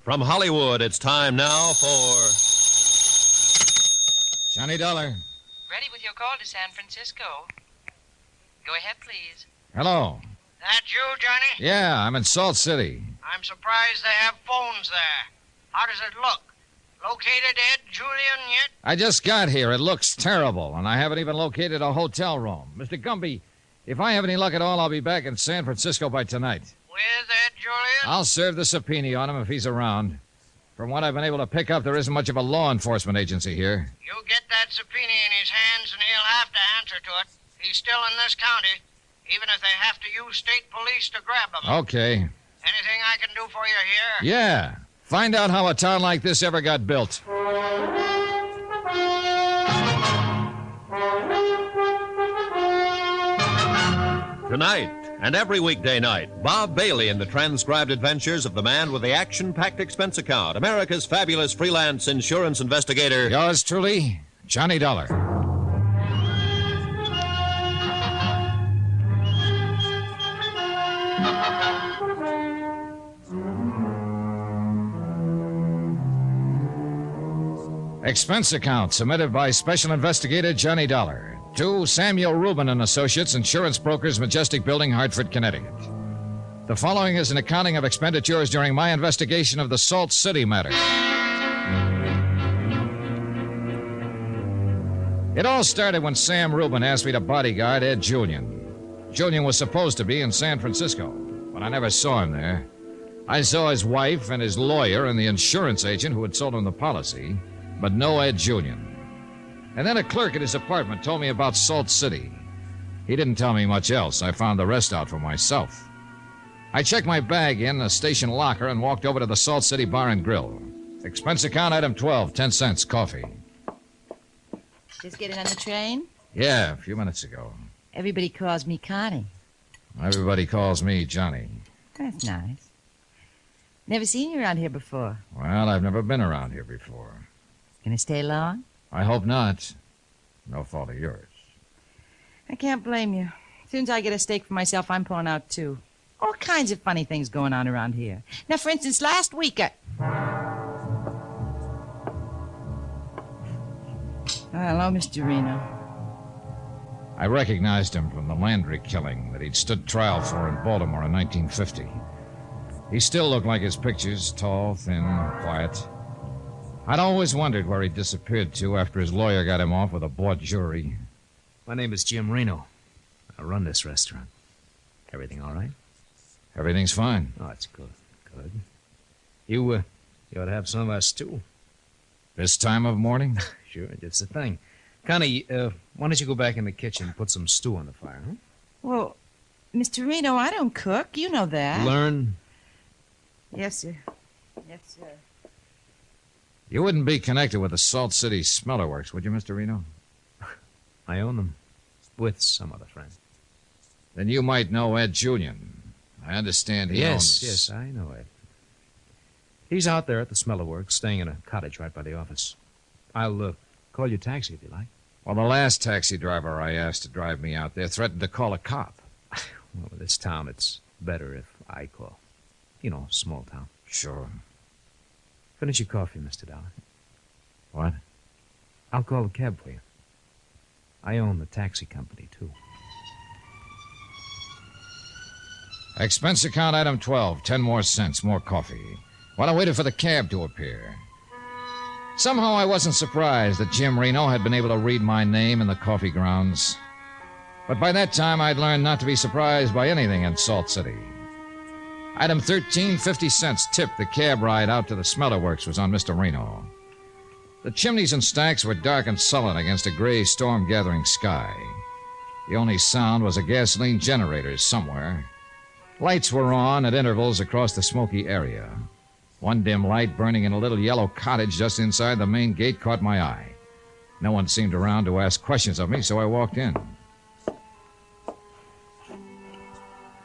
From Hollywood, it's time now for... Johnny Dollar. Ready with your call to San Francisco. Go ahead, please. Hello. That you, Johnny? Yeah, I'm in Salt City. I'm surprised they have phones there. How does it look? Located Ed Julian yet? I just got here. It looks terrible, and I haven't even located a hotel room. Mr. Gumby, if I have any luck at all, I'll be back in San Francisco by tonight. With Ed Julian? I'll serve the subpoena on him if he's around. From what I've been able to pick up, there isn't much of a law enforcement agency here. You get that subpoena in his hands, and he'll have to answer to it. He's still in this county, even if they have to use state police to grab him. Okay. Anything I can do for you here? Yeah. Find out how a town like this ever got built. Tonight and every weekday night, Bob Bailey in the transcribed adventures of the man with the action-packed expense account, America's fabulous freelance insurance investigator. Yours truly, Johnny Dollar. Expense account submitted by Special Investigator Johnny Dollar to Samuel Rubin and Associates, Insurance Brokers, Majestic Building, Hartford, Connecticut. The following is an accounting of expenditures during my investigation of the Salt City matter. It all started when Sam Rubin asked me to bodyguard Ed Julian. Julian was supposed to be in San Francisco, but I never saw him there. I saw his wife and his lawyer and the insurance agent who had sold him the policy, but no Ed Julian. And then a clerk at his apartment told me about Salt City. He didn't tell me much else. I found the rest out for myself. I checked my bag in the station locker and walked over to the Salt City Bar and Grill. Expense account item 12, 10 cents, coffee. Just getting on the train? Yeah, a few minutes ago. Everybody calls me Connie. Everybody calls me Johnny. That's nice. Never seen you around here before. Well, I've never been around here before. Gonna stay long? I hope not. No fault of yours. I can't blame you. As soon as I get a steak for myself, I'm pulling out, too. All kinds of funny things going on around here. Now, for instance, last week hello, Mr. Reno. I recognized him from the Landry killing that he'd stood trial for in Baltimore in 1950. He still looked like his pictures, tall, thin, quiet. I'd always wondered where he disappeared to after his lawyer got him off with a bought jury. My name is Jim Reno. I run this restaurant. Everything all right? Everything's fine. Oh, that's good. Good. You ought to have some of our stew. This time of morning? Sure, just the thing. Connie, why don't you go back in the kitchen and put some stew on the fire, huh? Well, Mr. Reno, I don't cook. You know that. Learn. Yes, sir. Yes, sir. You wouldn't be connected with the Salt City Smelter Works, would you, Mr. Reno? I own them. With some other friend. Then you might know Ed Julian. I understand he owns... Yes, I know Ed. He's out there at the Smelter Works, staying in a cottage right by the office. I'll call your taxi if you like. Well, the last taxi driver I asked to drive me out there threatened to call a cop. Well, with this town, it's better if I call. You know, small town. Sure. Finish your coffee, Mr. Dollar. What? I'll call the cab for you. I own the taxi company, too. Expense account item 12, 10 more cents, more coffee. While I waited for the cab to appear. Somehow I wasn't surprised that Jim Reno had been able to read my name in the coffee grounds. But by that time, I'd learned not to be surprised by anything in Salt City. Item 13, 50 cents tip. The cab ride out to the Smelter Works was on Mr. Reno. The chimneys and stacks were dark and sullen against a gray storm-gathering sky. The only sound was a gasoline generator somewhere. Lights were on at intervals across the smoky area. One dim light burning in a little yellow cottage just inside the main gate caught my eye. No one seemed around to ask questions of me, so I walked in.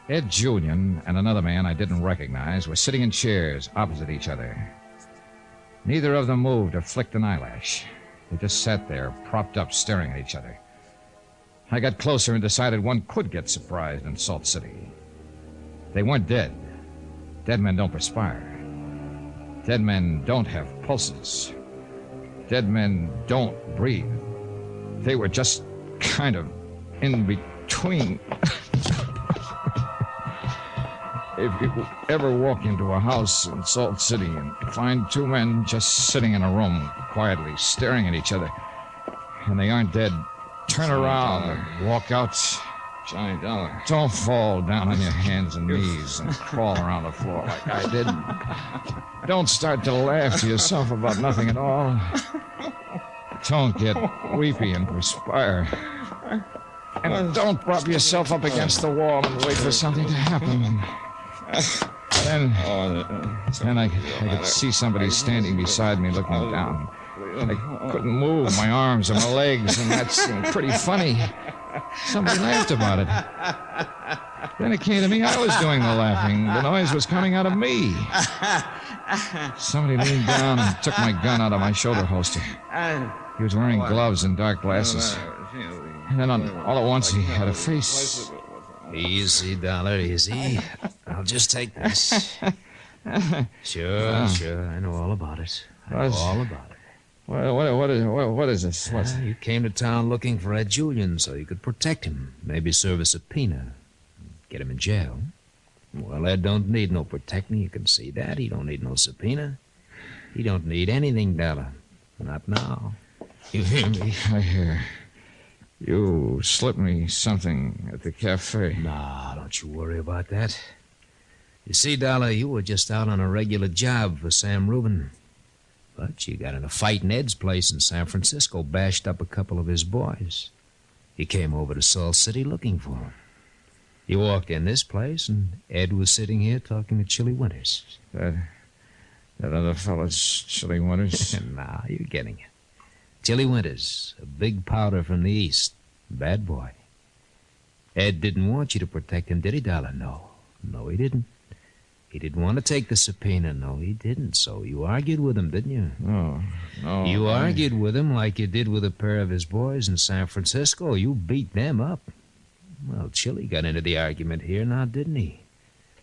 Ed Julian and another man I didn't recognize were sitting in chairs opposite each other. Neither of them moved or flicked an eyelash. They just sat there, propped up, staring at each other. I got closer and decided one could get surprised in Salt City. They weren't dead. Dead men don't perspire. Dead men don't have pulses. Dead men don't breathe. They were just kind of in between. If you ever walk into a house in Salt City and find two men just sitting in a room, quietly staring at each other, and they aren't dead, turn around and walk out. Johnny Dollar. Don't fall down on your hands and knees and crawl around the floor like I did. Don't start to laugh to yourself about nothing at all. Don't get weepy and perspire. And don't prop yourself up against the wall and wait for something to happen. Then I could see somebody standing beside me looking down. I couldn't move my arms or my legs, and that seemed pretty funny. Somebody laughed about it. Then it came to me I was doing the laughing. The noise was coming out of me. Somebody leaned down and took my gun out of my shoulder holster. He was wearing gloves and dark glasses. And then all at once he had a face. Easy, Dollar, easy. I'll just take this. Sure. I know all about it. All about it. What is this? What? You came to town looking for Ed Julian so you could protect him. Maybe serve a subpoena. Get him in jail. Well, Ed don't need no protecting. You can see that. He don't need no subpoena. He don't need anything, Dollar. Not now. You hear me? I hear. You slipped me something at the cafe. Nah, don't you worry about that. You see, Dollar, you were just out on a regular job for Sam Rubin. But you got in a fight in Ed's place in San Francisco, bashed up a couple of his boys. You came over to Salt City looking for him. You walked in this place, and Ed was sitting here talking to Chili Winters. That other fellow's Chili Winters? Nah, you're getting it. Chili Winters, a big powder from the East. Bad boy. Ed didn't want you to protect him, did he, Dollar? No, he didn't. He didn't want to take the subpoena. No, he didn't. So you argued with him, didn't you? No. You argued with him like you did with a pair of his boys in San Francisco. You beat them up. Well, Chili got into the argument here now, didn't he?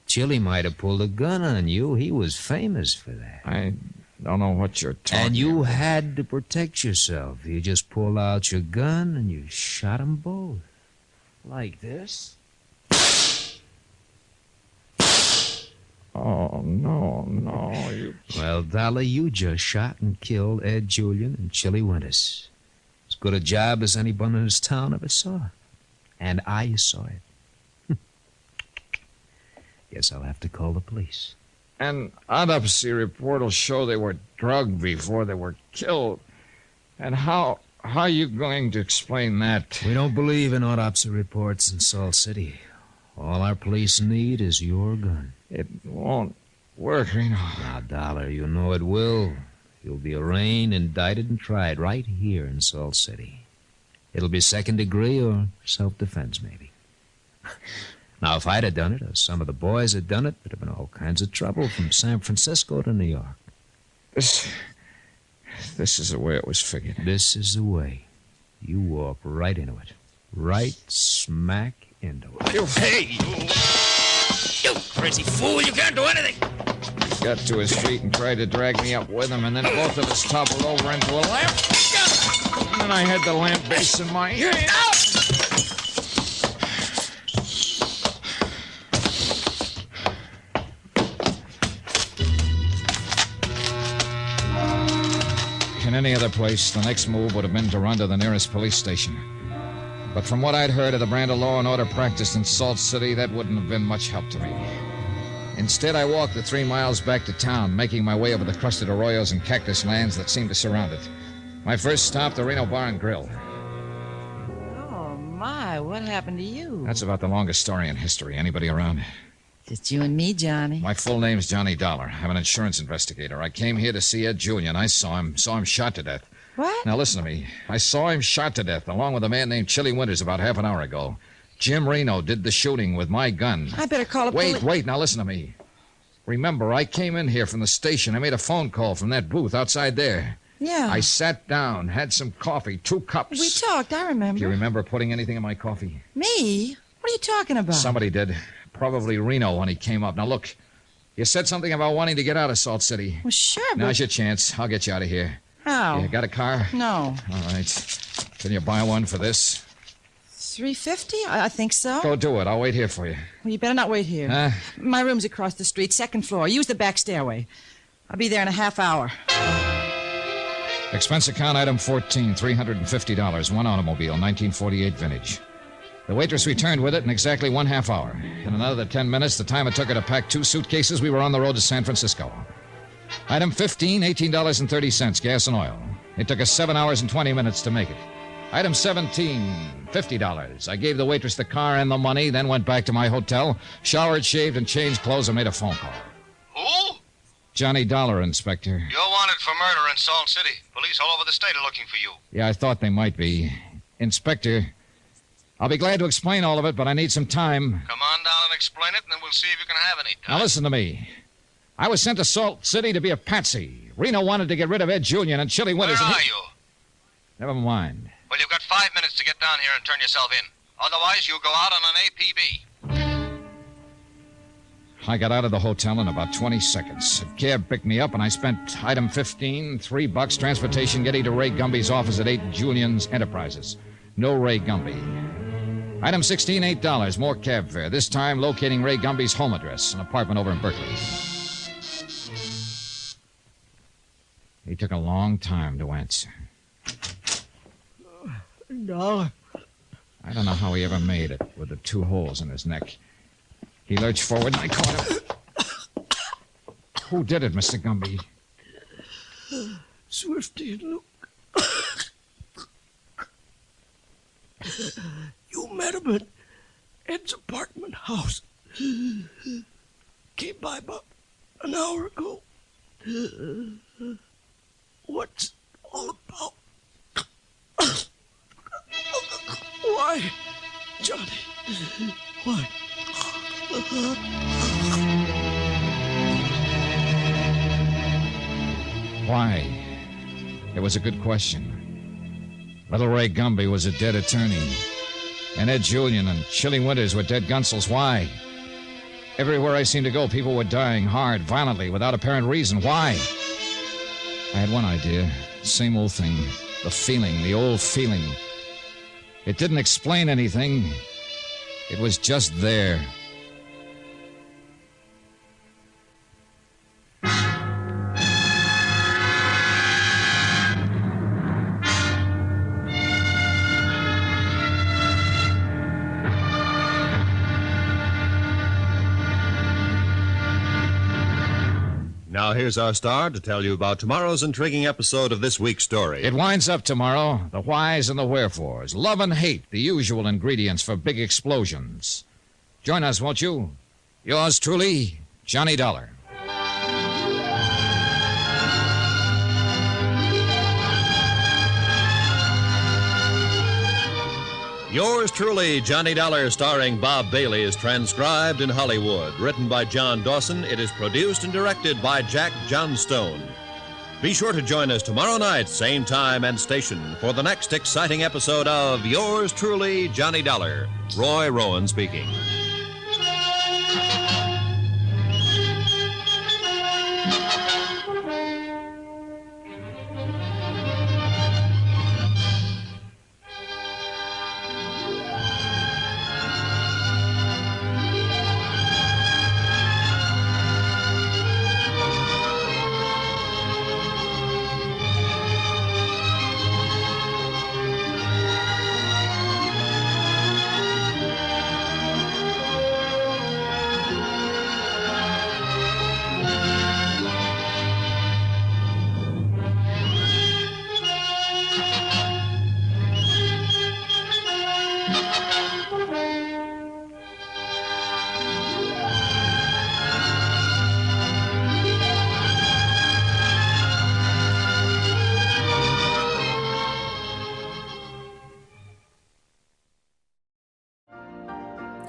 Chili might have pulled a gun on you. He was famous for that. I don't know what you're talking about. And you had to protect yourself. You just pulled out your gun and you shot them both. Like this. Oh, no. Well, Dollar, you just shot and killed Ed Julian and Chili Winters. As good a job as anyone in this town ever saw. And I saw it. Guess I'll have to call the police. An autopsy report will show they were drugged before they were killed. And how are you going to explain that? We don't believe in autopsy reports in Salt City. All our police need is your gun. It won't work, Reno. Now, Dollar, you know it will. You'll be arraigned, indicted, and tried right here in Salt City. It'll be second degree or self-defense, maybe. Now, if I'd have done it, or some of the boys had done it, there'd have been all kinds of trouble from San Francisco to New York. This is the way it was figured. This is the way. You walk right into it. Right smack into it. Hey! You crazy fool! You can't do anything! He got to his feet and tried to drag me up with him, and then both of us toppled over into a lamp. And then I had the lamp base in my hand. In any other place, the next move would have been to run to the nearest police station. But from what I'd heard of the brand of law and order practiced in Salt City, that wouldn't have been much help to me. Instead, I walked the 3 miles back to town, making my way over the crusted arroyos and cactus lands that seemed to surround it. My first stop, the Reno Bar and Grill. Oh, my, what happened to you? That's about the longest story in history. Anybody around? Just you and me, Johnny. My full name's Johnny Dollar. I'm an insurance investigator. I came here to see Ed Julian. I saw him shot to death. What? Now, listen to me. I saw him shot to death, along with a man named Chili Winters about half an hour ago. Jim Reno did the shooting with my gun. I better call a police... Wait, now listen to me. Remember, I came in here from the station. I made a phone call from that booth outside there. Yeah. I sat down, had some coffee, 2 cups. We talked, I remember. Do you remember putting anything in my coffee? Me? What are you talking about? Somebody did. Probably Reno when he came up. Now, look, You said something about wanting to get out of Salt City. Well, sure, but... Now's your chance. I'll get you out of here. How? You got a car? No. All right. Can you buy one for this? $350? I think so. Go do it. I'll wait here for you. Well, you better not wait here. Huh? My room's across the street, second floor. Use the back stairway. I'll be there in a half hour. Expense account item 14, $350. One automobile, 1948 vintage. The waitress returned with it in exactly 1/2 hour. In another 10 minutes, the time it took her to pack 2 suitcases, we were on the road to San Francisco. Item 15, $18.30, gas and oil. It took us 7 hours and 20 minutes to make it. Item 17, $50. I gave the waitress the car and the money, then went back to my hotel, showered, shaved, and changed clothes and made a phone call. Who? Johnny Dollar, Inspector. You're wanted for murder in Salt City. Police all over the state are looking for you. Yeah, I thought they might be. Inspector, I'll be glad to explain all of it, but I need some time. Come on down and explain it, and then we'll see if you can have any time. Now listen to me. I was sent to Salt City to be a patsy. Reno wanted to get rid of Ed Julian and Chili Where Winters. are you? Never mind. Well, you've got 5 minutes to get down here and turn yourself in. Otherwise, you'll go out on an APB. I got out of the hotel in about 20 seconds. A cab picked me up, and I spent item 15, $3, transportation getting to Ray Gumby's office at 8 Julian's Enterprises. No Ray Gumby. Item 16, $8, more cab fare. This time locating Ray Gumby's home address, an apartment over in Berkeley. He took a long time to answer. $1. I don't know how he ever made it with the 2 holes in his neck. He lurched forward and I caught him. Who did it, Mr. Gumby? Swifty and Luke. You met him at Ed's apartment house. Came by about an hour ago. What's all about? Why, Johnny? Why? Why? It was a good question. Little Ray Gumby was a dead attorney. And Ed Julian and Chili Winters were dead gunsels. Why? Everywhere I seemed to go, people were dying hard, violently, without apparent reason. Why? I had one idea. Same old thing. The feeling, the old feeling. It didn't explain anything. It was just there. Now here's our star to tell you about tomorrow's intriguing episode of this week's story. It winds up tomorrow. The whys and the wherefores. Love and hate, the usual ingredients for big explosions. Join us, won't you? Yours truly, Johnny Dollar. Yours truly, Johnny Dollar, starring Bob Bailey, is transcribed in Hollywood. Written by John Dawson, it is produced and directed by Jack Johnstone. Be sure to join us tomorrow night, same time and station, for the next exciting episode of Yours truly, Johnny Dollar. Roy Rowan speaking.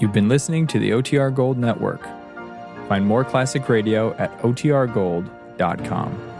You've been listening to the OTR Gold Network. Find more classic radio at otrgold.com.